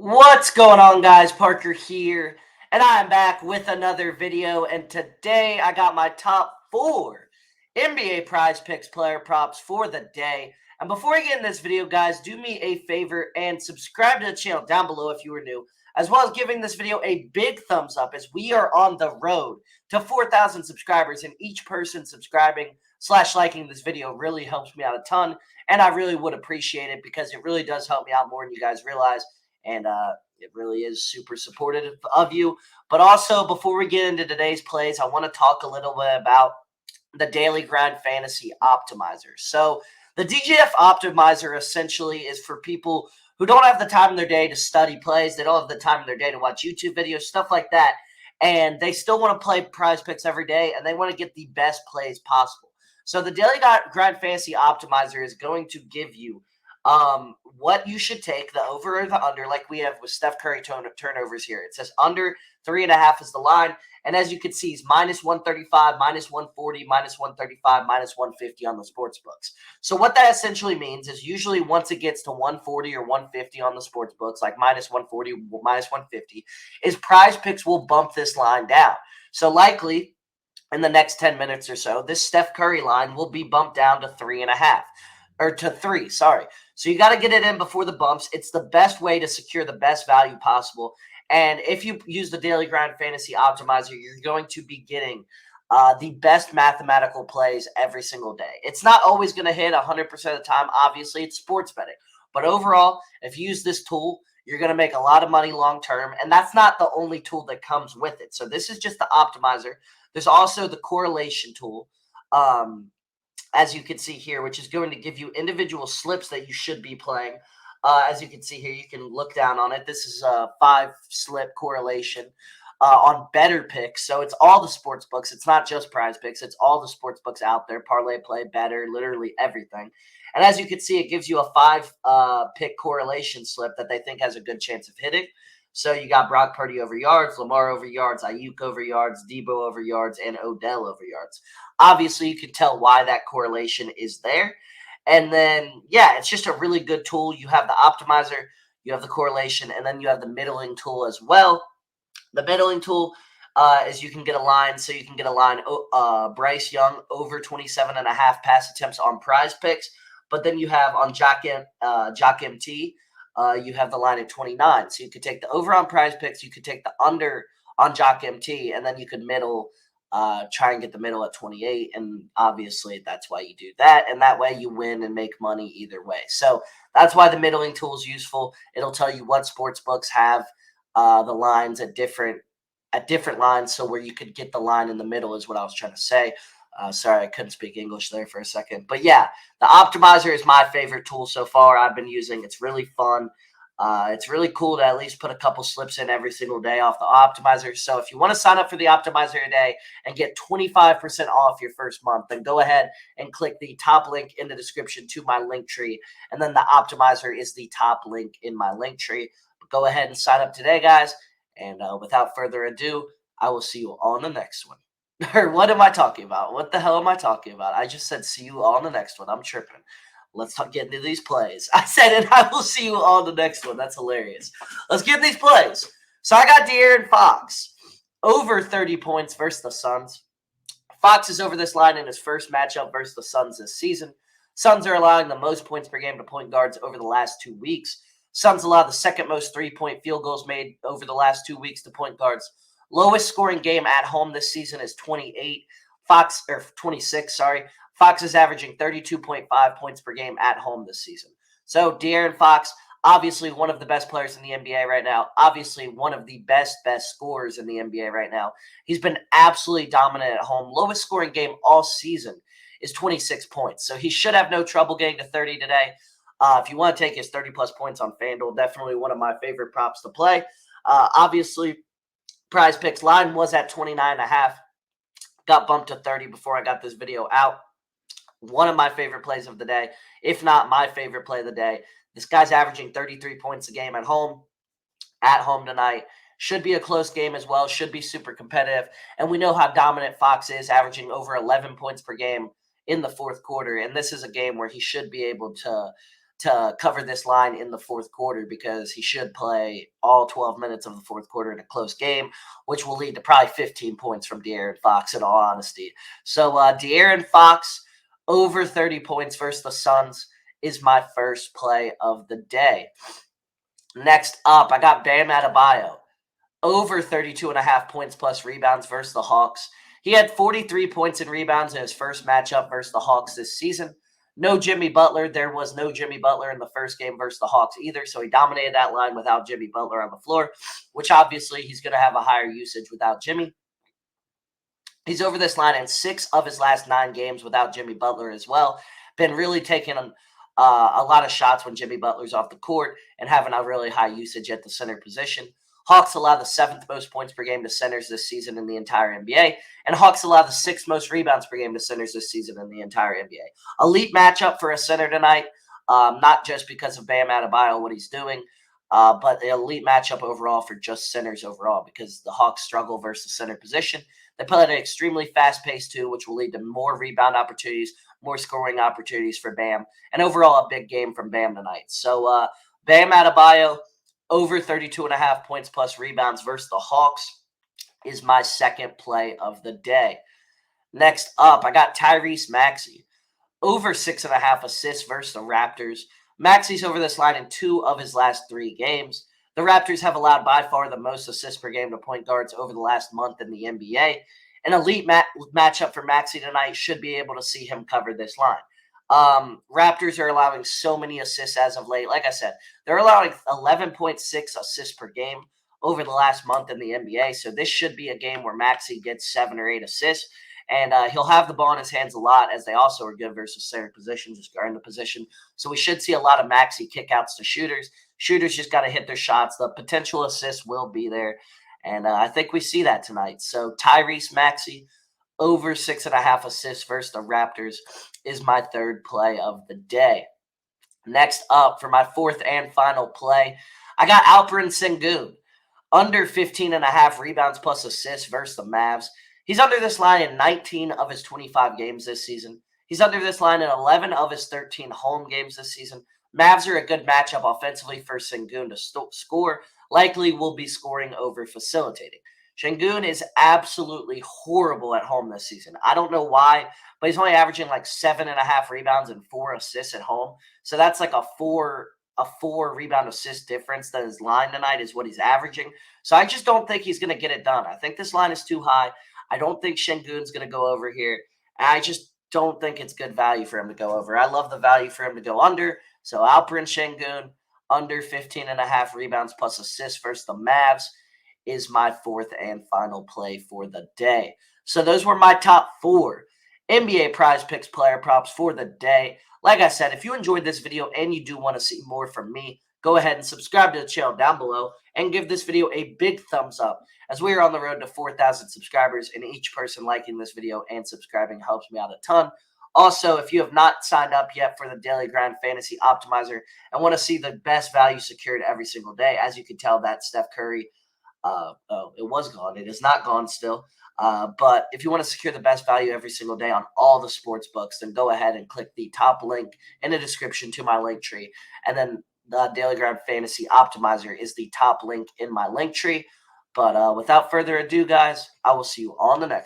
What's going on, guys? Parker here, and I'm back with another video. And today I got my top 4 NBA Prize Picks player props for the day. And before I get in this video, guys, do me a favor and subscribe to the channel down below if you are new, as well as giving this video a big thumbs up as we are on the road to 4,000 subscribers. And each person subscribing / liking this video really helps me out a ton, and I really would appreciate it because it really does help me out more than you guys realize. And it really is super supportive of you. But also, before we get into today's plays, I want to talk a little bit about the Daily Grind Fantasy Optimizer. So the DGF Optimizer essentially is for people who don't have the time in their day to study plays. They don't have the time in their day to watch YouTube videos, stuff like that. And they still want to play prize picks every day, and they want to get the best plays possible. So the Daily Grind Fantasy Optimizer is going to give you what you should take, the over or the under, like we have with Steph Curry turnovers here. It says under 3.5 is the line. And as you can see, he's minus 135, minus 140, minus 135, minus 150 on the sports books. So what that essentially means is usually once it gets to 140 or 150 on the sports books, like minus 140, minus 150, is PrizePicks will bump this line down. So likely in the next 10 minutes or so, this Steph Curry line will be bumped down to 3.5. Or to 3, sorry. So you got to get it in before the bumps. It's the best way to secure the best value possible. And if you use the Daily Grind Fantasy Optimizer, you're going to be getting the best mathematical plays every single day. It's not always going to hit 100% of the time. Obviously, it's sports betting. But overall, if you use this tool, you're going to make a lot of money long term. And that's not the only tool that comes with it. So this is just the optimizer. There's also the correlation tool. As you can see here, which is going to give you individual slips that you should be playing. As you can see here, you can look down on it. This is a 5-slip correlation on better picks. So it's all the sports books. It's not just PrizePicks. It's all the sports books out there. Parlay, play, better, literally everything. And as you can see, it gives you a 5-pick correlation slip that they think has a good chance of hitting. So you got Brock Purdy over yards, Lamar over yards, Ayuk over yards, Debo over yards, and Odell over yards. Obviously, you can tell why that correlation is there. And then, yeah, it's just a really good tool. You have the optimizer, you have the correlation, and then you have the middling tool as well. The middling tool is you can get a line. So you can get a line, Bryce Young over 27.5 pass attempts on PrizePicks. But then you have on JockMT, you have the line at 29. So you could take the over on PrizePicks, you could take the under on JockMT, and then you could try and get the middle at 28. And obviously that's why you do that. And that way you win and make money either way. So that's why the middling tool is useful. It'll tell you what sports books have the lines at different lines. So where you could get the line in the middle is what I was trying to say. Sorry, I couldn't speak English there for a second. But yeah, the optimizer is my favorite tool so far I've been using. It's really fun. It's really cool to at least put a couple slips in every single day off the optimizer. So if you want to sign up for the optimizer today and get 25% off your first month, then go ahead and click the top link in the description to my link tree. And then the optimizer is the top link in my link tree. But go ahead and sign up today, guys. And without further ado, I will see you on the next one. Or what am I talking about? What the hell am I talking about? I just said see you on the next one. I'm tripping. Let's get into these plays. I said it. I will see you on the next one. That's hilarious. Let's get these plays. So I got De'Aaron Fox over 30 points versus the Suns. Fox is over this line in his first matchup versus the Suns this season. Suns are allowing the most points per game to point guards over the last 2 weeks. Suns allowed the second most 3-point field goals made over the last 2 weeks to point guards. Lowest scoring game at home this season is 26, sorry. Fox is averaging 32.5 points per game at home this season. So De'Aaron Fox, obviously one of the best players in the NBA right now. Obviously one of the best scorers in the NBA right now. He's been absolutely dominant at home. Lowest scoring game all season is 26 points. So he should have no trouble getting to 30 today. If you want to take his 30-plus points on Fanduel, definitely one of my favorite props to play. Obviously, PrizePicks line was at 29.5. Got bumped to 30 before I got this video out. One of my favorite plays of the day, if not my favorite play of the day. This guy's averaging 33 points a game at home tonight. Should be a close game as well. Should be super competitive. And we know how dominant Fox is, averaging over 11 points per game in the fourth quarter. And this is a game where he should be able to to cover this line in the fourth quarter because he should play all 12 minutes of the fourth quarter in a close game, which will lead to probably 15 points from De'Aaron Fox, in all honesty. So De'Aaron Fox over 30 points versus the Suns is my first play of the day. Next up, I got Bam Adebayo over 32.5 points plus rebounds versus the Hawks. He had 43 points and rebounds in his first matchup versus the Hawks this season. No Jimmy Butler. There was no Jimmy Butler in the first game versus the Hawks either, so he dominated that line without Jimmy Butler on the floor, which obviously he's going to have a higher usage without Jimmy. He's over this line in 6 of his last 9 games without Jimmy Butler as well. Been really taking a lot of shots when Jimmy Butler's off the court and having a really high usage at the center position. Hawks allow the 7th most points per game to centers this season in the entire NBA, and Hawks allow the 6th most rebounds per game to centers this season in the entire NBA. Elite matchup for a center tonight, not just because of Bam Adebayo, what he's doing, but the elite matchup overall for just centers overall because the Hawks struggle versus the center position. They play at an extremely fast pace too, which will lead to more rebound opportunities, more scoring opportunities for Bam, and overall a big game from Bam tonight. So Bam Adebayo over 32.5 points plus rebounds versus the Hawks is my second play of the day. Next up, I got Tyrese Maxey over 6.5 assists versus the Raptors. Maxey's over this line in 2 of his last 3 games. The Raptors have allowed by far the most assists per game to point guards over the last month in the NBA. An elite matchup for Maxey tonight should be able to see him cover this line. Raptors are allowing so many assists as of late. Like I said, they're allowing 11.6 assists per game over the last month in the NBA. So this should be a game where Maxey gets 7 or 8 assists. And he'll have the ball in his hands a lot, as they also are good versus center position, just guarding the position. So we should see a lot of Maxey kickouts to shooters. Shooters just got to hit their shots. The potential assists will be there. And I think we see that tonight. So Tyrese Maxey over 6.5 assists versus the Raptors is my third play of the day. Next up, for my fourth and final play, I got Alperen Sengun under 15.5 rebounds plus assists versus the Mavs. He's under this line in 19 of his 25 games this season. He's under this line in 11 of his 13 home games this season. Mavs are a good matchup offensively for Sengun to score. Likely will be scoring over facilitating. Sengun is absolutely horrible at home this season. I don't know why, but he's only averaging like 7.5 rebounds and 4 assists at home. So that's like a four rebound assist difference that his line tonight is what he's averaging. So I just don't think he's going to get it done. I think this line is too high. I don't think Sengun's going to go over here. I just don't think it's good value for him to go over. I love the value for him to go under. So Alperen Sengun under 15.5 rebounds plus assists versus the Mavs is my fourth and final play for the day. So those were my top 4 NBA PrizePicks player props for the day. Like I said, if you enjoyed this video and you do want to see more from me, go ahead and subscribe to the channel down below and give this video a big thumbs up, as we are on the road to 4,000 subscribers, and each person liking this video and subscribing helps me out a ton. Also, if you have not signed up yet for the Daily Grind Fantasy Optimizer and want to see the best value secured every single day, as you can tell, that Steph Curry, it was gone. It is not gone still. But if you want to secure the best value every single day on all the sports books, then go ahead and click the top link in the description to my link tree. And then the Daily Grind Fantasy Optimizer is the top link in my link tree. But without further ado, guys, I will see you on the next.